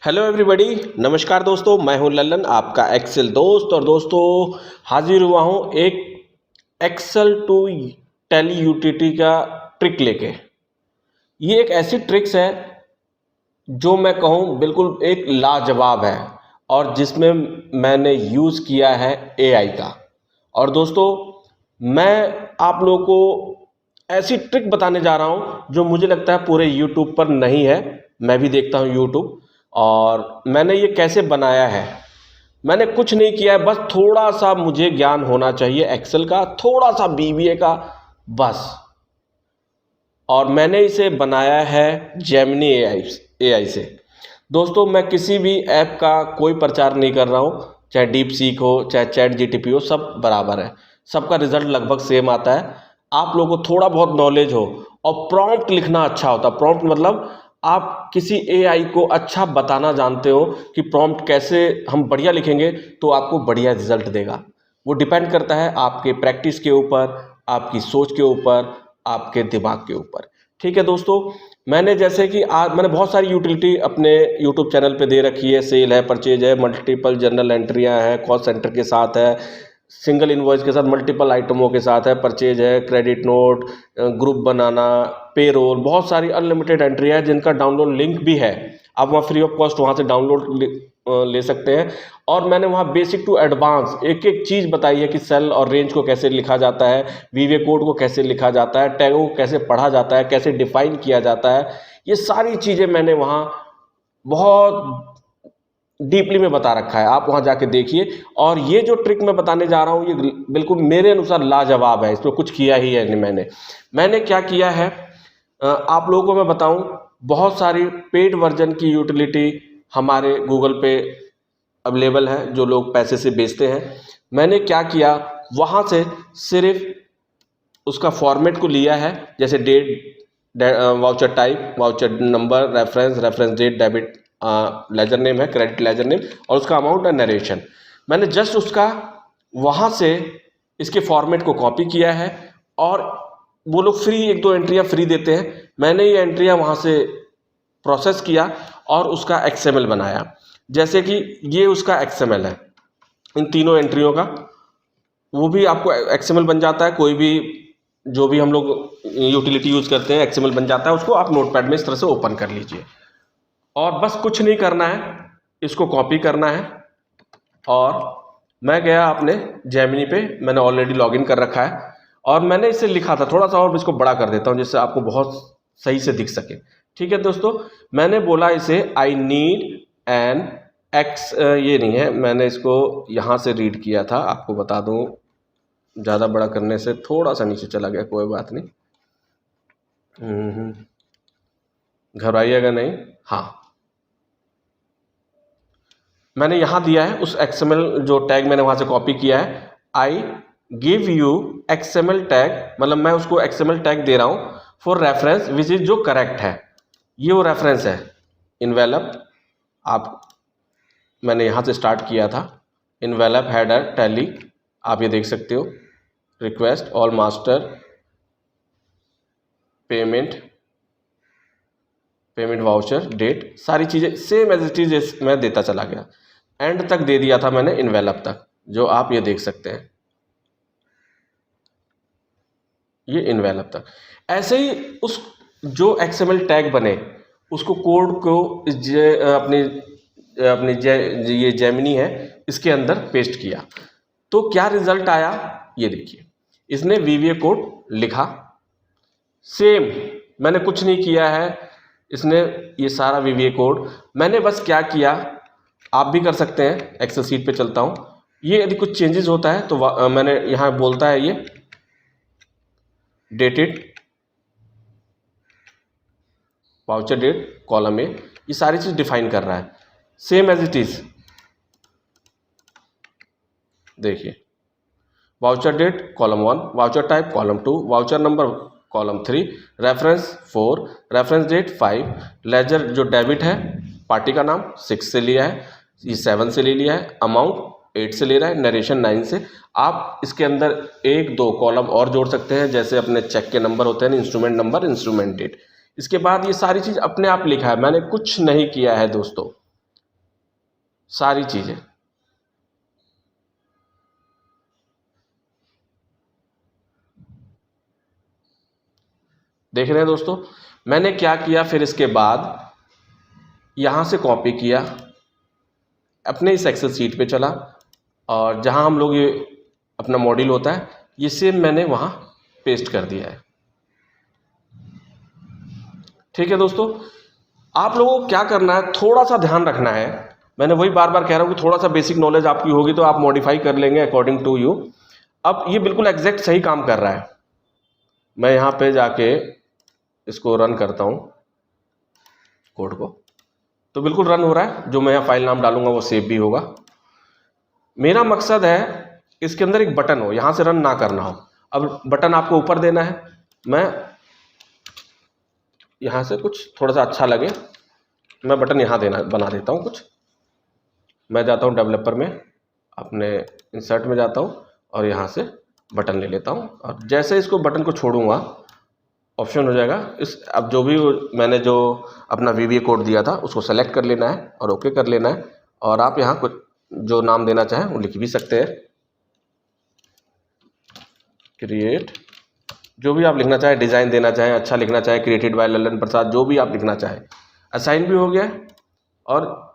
Hello everybody, नमस्कार दोस्तों। मैं हूं लल्लन, आपका एक्सेल दोस्त। और दोस्तों, हाजिर हुआ हूं एक एक्सेल टू टैली यूटिलिटी का ट्रिक लेके। ये एक ऐसी ट्रिक्स है जो मैं कहूं बिल्कुल एक लाजवाब है और जिसमें मैंने यूज़ किया है एआई का। और दोस्तों, मैं आप लोगों को ऐसी ट्रिक बताने जा रहा हूं जो मुझे लगता है पूरे यूट्यूब पर नहीं है। मैं भी देखता हूं यूट्यूब, और मैंने ये कैसे बनाया है। मैंने कुछ नहीं किया है, बस थोड़ा सा मुझे ज्ञान होना चाहिए एक्सेल का, थोड़ा सा बीबीए का, बस। और मैंने इसे बनाया है जेमिनी एआई से। दोस्तों, मैं किसी भी ऐप का कोई प्रचार नहीं कर रहा हूँ, चाहे डीप सीक हो, चाहे चैट जीटीपी हो, सब बराबर है। सबका रिजल्ट लगभग सेम आता है। आप लोगों को थोड़ा बहुत नॉलेज हो और प्रॉम्प्ट लिखना अच्छा होता है। प्रॉम्प्ट मतलब आप किसी एआई को अच्छा बताना जानते हो कि प्रॉम्प्ट कैसे हम बढ़िया लिखेंगे तो आपको बढ़िया रिजल्ट देगा। वो डिपेंड करता है आपके प्रैक्टिस के ऊपर, आपकी सोच के ऊपर, आपके दिमाग के ऊपर। ठीक है दोस्तों, मैंने जैसे कि आज मैंने बहुत सारी यूटिलिटी अपने यूट्यूब चैनल पे दे रखी है। सेल है, परचेज है, मल्टीपल जर्नल एंट्रियां हैं, कॉस्ट सेंटर के साथ है, सिंगल इनवॉइस के साथ, मल्टीपल आइटमों के साथ है, परचेज है, क्रेडिट नोट, ग्रुप बनाना, पेरोल, बहुत सारी अनलिमिटेड एंट्री है जिनका डाउनलोड लिंक भी है। आप वहाँ फ्री ऑफ कॉस्ट वहाँ से डाउनलोड ले सकते हैं। और मैंने वहाँ बेसिक टू एडवांस एक एक चीज़ बताई है कि सेल और रेंज को कैसे लिखा जाता है, वीवे कोड को कैसे लिखा जाता है, टैगों को कैसे पढ़ा जाता है, कैसे डिफाइन किया जाता है। ये सारी चीज़ें मैंने वहाँ बहुत डीपली में बता रखा है। आप वहाँ जाके देखिए। और ये जो ट्रिक मैं बताने जा रहा हूँ ये बिल्कुल मेरे अनुसार लाजवाब है। इसमें कुछ किया ही है नहीं मैंने क्या किया है, आप लोगों को मैं बताऊं। बहुत सारी पेड वर्जन की यूटिलिटी हमारे गूगल पे अवेलेबल है, जो लोग पैसे से बेचते हैं। मैंने क्या किया, वहाँ से सिर्फ उसका फॉर्मेट को लिया है, जैसे date, voucher type, voucher number, reference date, debit ledger name है, क्रेडिट लेजर नेम, और उसका अमाउंट और नरेशन। मैंने जस्ट उसका वहाँ से इसके फॉर्मेट को कॉपी किया है। और वो लोग फ्री एक दो एंट्रियाँ फ्री देते हैं। मैंने ये एंट्रियाँ वहाँ से प्रोसेस किया और उसका एक्सएमएल बनाया। जैसे कि ये उसका एक्सएमएल है इन तीनों एंट्रियों का। वो भी आपको एक्सएमएल बन जाता है। कोई भी जो भी हम लोग यूटिलिटी यूज़ करते हैं एक्सएमएल बन जाता है। उसको आप नोटपैड में इस तरह से ओपन कर लीजिए और बस कुछ नहीं करना है, इसको कॉपी करना है। और मैं गया अपने जेमिनी पे, मैंने ऑलरेडी लॉगिन कर रखा है और मैंने इसे लिखा था। थोड़ा सा और इसको बड़ा कर देता हूँ जिससे आपको बहुत सही से दिख सके। ठीक है दोस्तों, मैंने बोला इसे आई नीड एन एक्स, ये नहीं है, मैंने इसको यहाँ से रीड किया था, आपको बता दूँ। ज़्यादा बड़ा करने से थोड़ा सा नीचे चला गया, कोई बात नहीं। घबराइएगा नहीं। हाँ, मैंने यहाँ दिया है उस एक्सएमएल जो टैग मैंने वहाँ से कॉपी किया है। I give you XML tag, मतलब मैं उसको एक्सएमएल टैग दे रहा हूँ फॉर रेफरेंस विच इज जो करेक्ट है। ये वो रेफरेंस है, इन्वेलप। आप मैंने यहाँ से स्टार्ट किया था, इन्वेलप, हेडर, टैली, आप ये देख सकते हो, request, all master, payment voucher, date, सारी चीज़ें सेम एज इट इज मैं देता चला गया। एंड तक दे दिया था मैंने, इन्वेलप तक, जो आप ये देख सकते हैं, ये इन्वेलप तक। ऐसे ही उस जो एक्सएमएल टैग बने उसको कोड को अपनी अपनी ये जेमिनी है इसके अंदर पेस्ट किया तो क्या रिजल्ट आया ये देखिए। इसने वीवीए कोड लिखा, सेम, मैंने कुछ नहीं किया है। इसने ये सारा वीवीए कोड, मैंने बस क्या किया, आप भी कर सकते हैं। एक्सेल सीट पे चलता हूँ। ये यदि कुछ चेंजेस होता है तो मैंने यहाँ बोलता है ये dated, voucher date, column A, ये सारी चीज़ डिफाइन कर रहा है सेम एज इट इज। देखिए, voucher date column 1, voucher type column 2, voucher number column 3, reference 4, reference date 5, ledger जो डेबिट है पार्टी का नाम 6 से लिया है, ये 7 से ले लिया है, अमाउंट 8 से ले रहा है, नरेशन 9 से। आप इसके अंदर एक दो कॉलम और जोड़ सकते हैं, जैसे अपने चेक के नंबर होते हैं, इंस्ट्रूमेंट नंबर, इंस्ट्रूमेंट डेट। इसके बाद ये सारी चीज़ अपने आप लिखा है, मैंने कुछ नहीं किया है दोस्तों। सारी चीज़ें। देख रहे हैं दोस्तों, मैंने क्या किया, फिर इसके बाद यहाँ से कॉपी किया, अपने इस एक्सेल सीट पे चला, और जहाँ हम लोग ये अपना मॉड्यूल होता है ये सेम मैंने वहाँ पेस्ट कर दिया है। ठीक है दोस्तों, आप लोगों को क्या करना है, थोड़ा सा ध्यान रखना है। मैंने वही बार बार कह रहा हूँ कि थोड़ा सा बेसिक नॉलेज आपकी होगी तो आप मॉडिफाई कर लेंगे अकॉर्डिंग टू यू। अब ये बिल्कुल एग्जैक्ट सही काम कर रहा है। मैं यहाँ पे जाके इसको रन करता हूँ कोड को, तो बिल्कुल रन हो रहा है। जो मैं यहाँ फाइल नाम डालूंगा वो सेव भी होगा। मेरा मकसद है इसके अंदर एक बटन हो, यहाँ से रन ना करना हो। अब बटन आपको ऊपर देना है, मैं यहाँ से कुछ थोड़ा सा अच्छा लगे मैं बटन यहाँ बना देता हूँ कुछ। मैं जाता हूँ डेवलपर में, अपने इंसर्ट में जाता हूँ और यहाँ से बटन ले लेता हूँ, और जैसे इसको बटन को छोड़ूंगा ऑप्शन हो जाएगा इस। अब जो भी मैंने जो अपना VBA कोड दिया था उसको सेलेक्ट कर लेना है और ओके कर लेना है, और आप यहाँ कुछ जो नाम देना चाहें वो लिख भी सकते हैं, क्रिएट, जो भी आप लिखना चाहें, डिज़ाइन देना चाहें, अच्छा लिखना चाहें, क्रिएटेड बाय लल्लन प्रसाद, जो भी आप लिखना चाहें। असाइन भी हो गया, और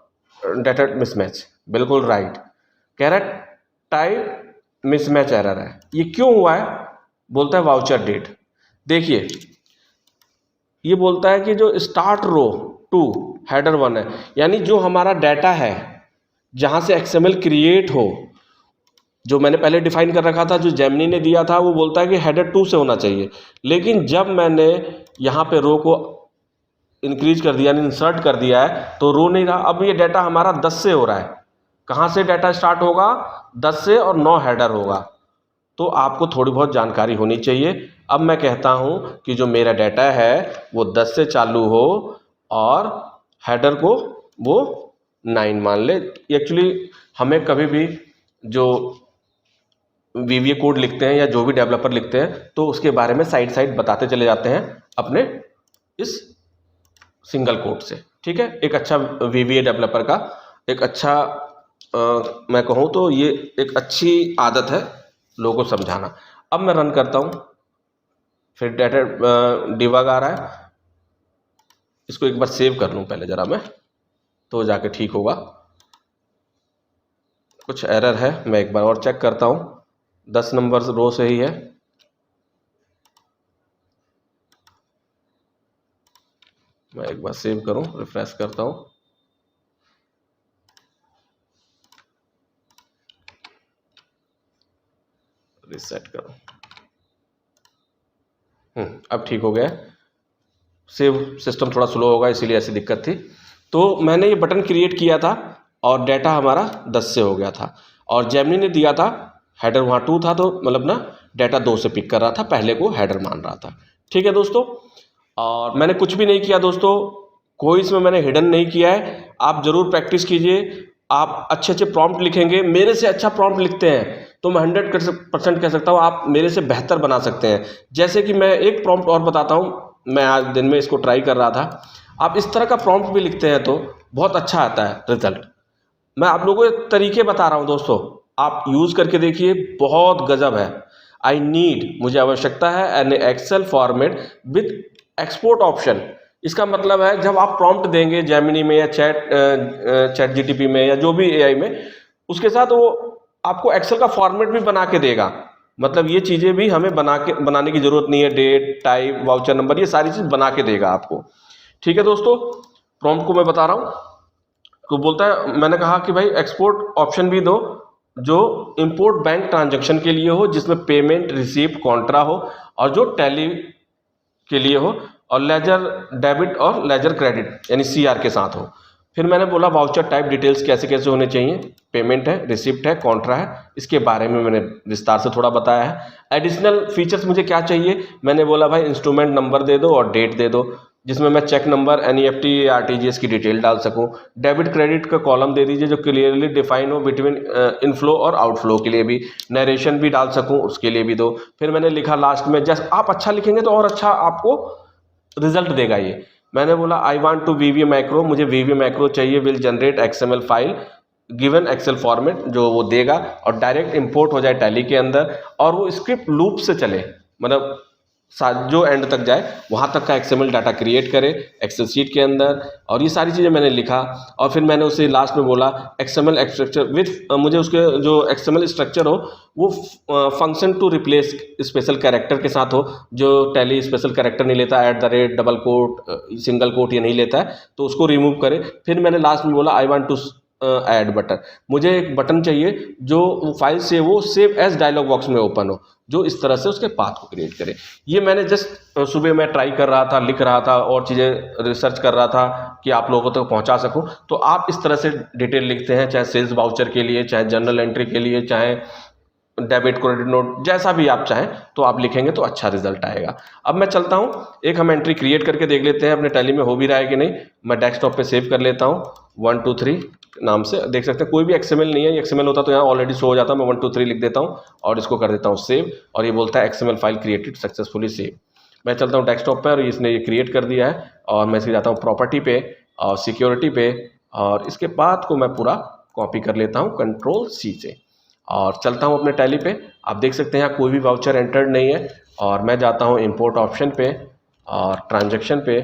डेटा मिसमैच बिल्कुल राइट। कह रहा है टाइप मिसमैच एरर है, ये क्यों हुआ है, बोलता है वाउचर डेट। देखिए ये बोलता है कि जो स्टार्ट रो टू हेडर 1 है, यानी जो हमारा डाटा है जहाँ से XML क्रिएट हो, जो मैंने पहले डिफाइन कर रखा था, जो जेमिनी ने दिया था, वो बोलता है कि हेडर 2 से होना चाहिए। लेकिन जब मैंने यहाँ पे रो को इंक्रीज कर दिया, इंसर्ट कर दिया है, तो रो नहीं रहा। अब ये डाटा हमारा 10 से हो रहा है। कहाँ से डाटा स्टार्ट होगा, 10 से, और 9 हेडर होगा। तो आपको थोड़ी बहुत जानकारी होनी चाहिए। अब मैं कहता हूँ कि जो मेरा डाटा है वो 10 से चालू हो और हेडर को वो 9 मान ले। एक्चुअली हमें कभी भी जो VBA कोड लिखते हैं या जो भी डेवलपर लिखते हैं तो उसके बारे में साइड साइड बताते चले जाते हैं अपने इस सिंगल कोड से। ठीक है, एक अच्छा VBA डेवलपर का एक अच्छा मैं कहूँ तो ये एक अच्छी आदत है लोगों को समझाना। अब मैं रन करता हूँ, फिर डाटा डिबग आ रहा है। इसको एक बार सेव कर लूँ पहले ज़रा मैं, तो जाके ठीक होगा। कुछ एरर है, मैं एक बार और चेक करता हूँ। 10 नंबर रो से ही है। मैं एक बार सेव करूँ, रिफ्रेश करता हूँ। रिसेट करो। अब ठीक हो गया। सेव सिस्टम थोड़ा स्लो होगा इसीलिए ऐसी दिक्कत थी। तो मैंने ये बटन क्रिएट किया था और डाटा हमारा 10 से हो गया था, और जेमिनी ने दिया था हेडर वहाँ 2 था, तो मतलब ना डाटा 2 से पिक कर रहा था, पहले को हेडर मान रहा था। ठीक है दोस्तों, और मैंने कुछ भी नहीं किया दोस्तों, कोई इसमें मैंने हिडन नहीं किया है। आप ज़रूर प्रैक्टिस कीजिए। आप अच्छे अच्छे प्रॉम्प्ट लिखेंगे, मेरे से अच्छा प्रॉम्प्ट लिखते हैं तो मैं 100% कह सकता हूँ आप मेरे से बेहतर बना सकते हैं। जैसे कि मैं एक प्रॉम्प्ट और बताता हूँ, मैं आज दिन में इसको ट्राई कर रहा था। आप इस तरह का प्रॉम्प्ट भी लिखते हैं तो बहुत अच्छा आता है रिजल्ट। मैं आप लोगों को तरीके बता रहा हूँ दोस्तों, आप यूज़ करके देखिए, बहुत गजब है। आई नीड, मुझे आवश्यकता है, an Excel format with export option. इसका मतलब है जब आप प्रॉम्प्ट देंगे जेमिनी में या चैट जीटीपी में या जो भी AI में, उसके साथ वो आपको एक्सेल का फॉर्मेट भी बना के देगा। मतलब ये चीज़ें भी हमें बनाने की ज़रूरत नहीं है, डेट, टाइप, वाउचर नंबर, ये सारी चीज़ बना के देगा आपको। ठीक है दोस्तों, प्रॉम्प्ट को मैं बता रहा हूँ। तो बोलता है, मैंने कहा कि भाई एक्सपोर्ट ऑप्शन भी दो जो इंपोर्ट बैंक ट्रांजैक्शन के लिए हो, जिसमें पेमेंट, रिसीप्ट, कॉन्ट्रा हो, और जो टैली के लिए हो, और लेजर डेबिट और लेजर क्रेडिट यानी CR के साथ हो। फिर मैंने बोला वाउचर टाइप डिटेल्स कैसे कैसे होने चाहिए, पेमेंट है, रिसिप्ट है, कॉन्ट्रा है, इसके बारे में मैंने विस्तार से थोड़ा बताया है। एडिशनल फीचर्स मुझे क्या चाहिए, मैंने बोला भाई इंस्ट्रूमेंट नंबर दे दो और डेट दे दो, जिसमें मैं चेक नंबर, NEFT या RTGS की डिटेल डाल सकूं। डेबिट क्रेडिट का कॉलम दे दीजिए जो क्लियरली डिफाइन हो बिटवीन इनफ्लो और आउटफ्लो के लिए भी, नरेशन भी डाल सकूं उसके लिए भी दो। फिर मैंने लिखा लास्ट में, जस्ट आप अच्छा लिखेंगे तो और अच्छा आपको रिजल्ट देगा ये। मैंने बोला I want to VBA macro, मुझे VBA मैक्रो चाहिए, will generate XML file given Excel format जो वो देगा और डायरेक्ट इंपोर्ट हो जाए टैली के अंदर और वो स्क्रिप्ट लूप से चले, मतलब जो एंड तक जाए वहाँ तक का एक्सएमएल डाटा क्रिएट करे एक्सेल शीट के अंदर। और ये सारी चीज़ें मैंने लिखा और फिर मैंने उसे लास्ट में बोला एक्सएमएल स्ट्रक्चर विथ मुझे उसके जो एक्सएमएल स्ट्रक्चर हो वो function to replace special character के साथ हो, जो टैली स्पेशल कैरेक्टर नहीं लेता, @ डबल कोट सिंगल कोट ये नहीं लेता है, तो उसको रिमूव करे। फिर मैंने लास्ट में बोला I want to add button, मुझे एक बटन चाहिए जो फाइल से वो सेव एज डायलॉग बॉक्स में ओपन हो, जो इस तरह से उसके पाथ को क्रिएट करे। ये मैंने जस्ट सुबह मैं ट्राई कर रहा था, लिख रहा था और चीज़ें रिसर्च कर रहा था कि आप लोगों तक पहुंचा सकूं। तो आप इस तरह से डिटेल लिखते हैं, चाहे सेल्स वाउचर के लिए, चाहे जर्नल एंट्री के लिए, चाहे डेबिट क्रेडिट नोट, जैसा भी आप चाहें तो आप लिखेंगे तो अच्छा रिजल्ट आएगा। अब मैं चलता हूं, एक हम एंट्री क्रिएट करके देख लेते हैं अपने टैली में हो भी रहा है कि नहीं। मैं डेस्कटॉप पे सेव कर लेता हूं 1 2 3 नाम से, देख सकते हैं कोई भी एक्सएमएल नहीं है, एक्सएमएल होता तो यहाँ ऑलरेडी शो हो जाता। मैं 1 2 3 लिख देता हूँ और इसको कर देता हूँ सेव और ये बोलता है XML file created successfully save. मैं चलता हूँ डेस्कटॉप पर और इसने ये क्रिएट कर दिया है और मैं इसके जाता हूँ प्रॉपर्टी पे और सिक्योरिटी पे और इसके बाद को मैं पूरा कॉपी कर लेता हूँ Ctrl+C से और चलता हूँ अपने टैली पे। आप देख सकते हैं यहाँ कोई भी वाउचर एंटर्ड नहीं है और मैं जाता हूँ इंपोर्ट ऑप्शन पे और ट्रांजैक्शन पे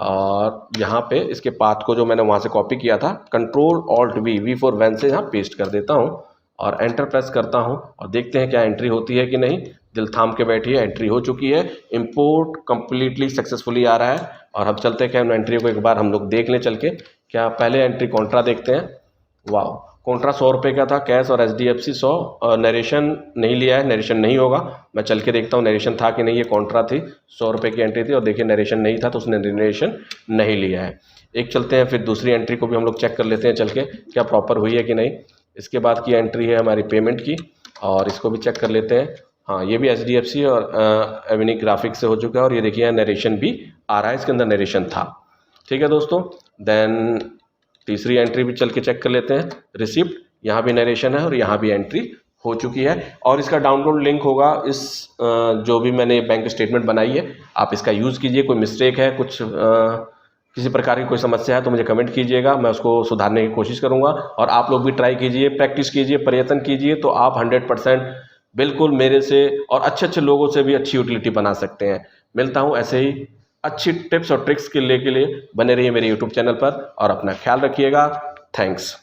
और यहाँ पे इसके पाथ को जो मैंने वहाँ से कॉपी किया था Ctrl+Alt+V फॉर वैन से यहाँ पेस्ट कर देता हूँ और एंटर प्रेस करता हूँ और देखते हैं क्या एंट्री होती है कि नहीं। दिल थाम के बैठिए, एंट्री हो चुकी है, इंपोर्ट कंप्लीटली सक्सेसफुली आ रहा है। और अब चलते हैं क्या उन एंट्री को एक बार हम लोग देख लें चल के। क्या पहले एंट्री कॉन्ट्रा देखते हैं। वाह, कॉन्ट्रा 100 रुपये का था, कैश और HDFC 100, नरेशन नहीं लिया है, नरेशन नहीं होगा। मैं चल के देखता हूँ नरेशन था कि नहीं। ये कॉन्ट्रा थी, 100 रुपये की एंट्री थी और देखिए नरेशन नहीं था तो उसने नरेशन नहीं लिया है। एक चलते हैं फिर दूसरी एंट्री को भी हम लोग चेक कर लेते हैं चल के क्या प्रॉपर हुई है कि नहीं। इसके बाद की एंट्री है हमारी पेमेंट की और इसको भी चेक कर लेते हैं। हाँ, ये भी HDFC और एवेनी ग्राफिक्स से हो चुका है और ये देखिए नरेशन भी आ रहा है, इसके अंदर नरेशन था। ठीक है दोस्तों, देन तीसरी एंट्री भी चल के चेक कर लेते हैं। रिसिप्ट, यहाँ भी नरेशन है और यहाँ भी एंट्री हो चुकी है और इसका डाउनलोड लिंक होगा इस जो भी मैंने बैंक स्टेटमेंट बनाई है, आप इसका यूज़ कीजिए। कोई मिस्टेक है, कुछ किसी प्रकार की कोई समस्या है तो मुझे कमेंट कीजिएगा, मैं उसको सुधारने की कोशिश करूँगा। और आप लोग भी ट्राई कीजिए, प्रैक्टिस कीजिए, प्रयत्न कीजिए तो आप 100% बिल्कुल मेरे से और अच्छे लोगों से भी अच्छी यूटिलिटी बना सकते हैं। मिलता हूँ ऐसे ही अच्छी टिप्स और ट्रिक्स के लिए बने रहिए मेरे यूट्यूब चैनल पर और अपना ख्याल रखिएगा। थैंक्स।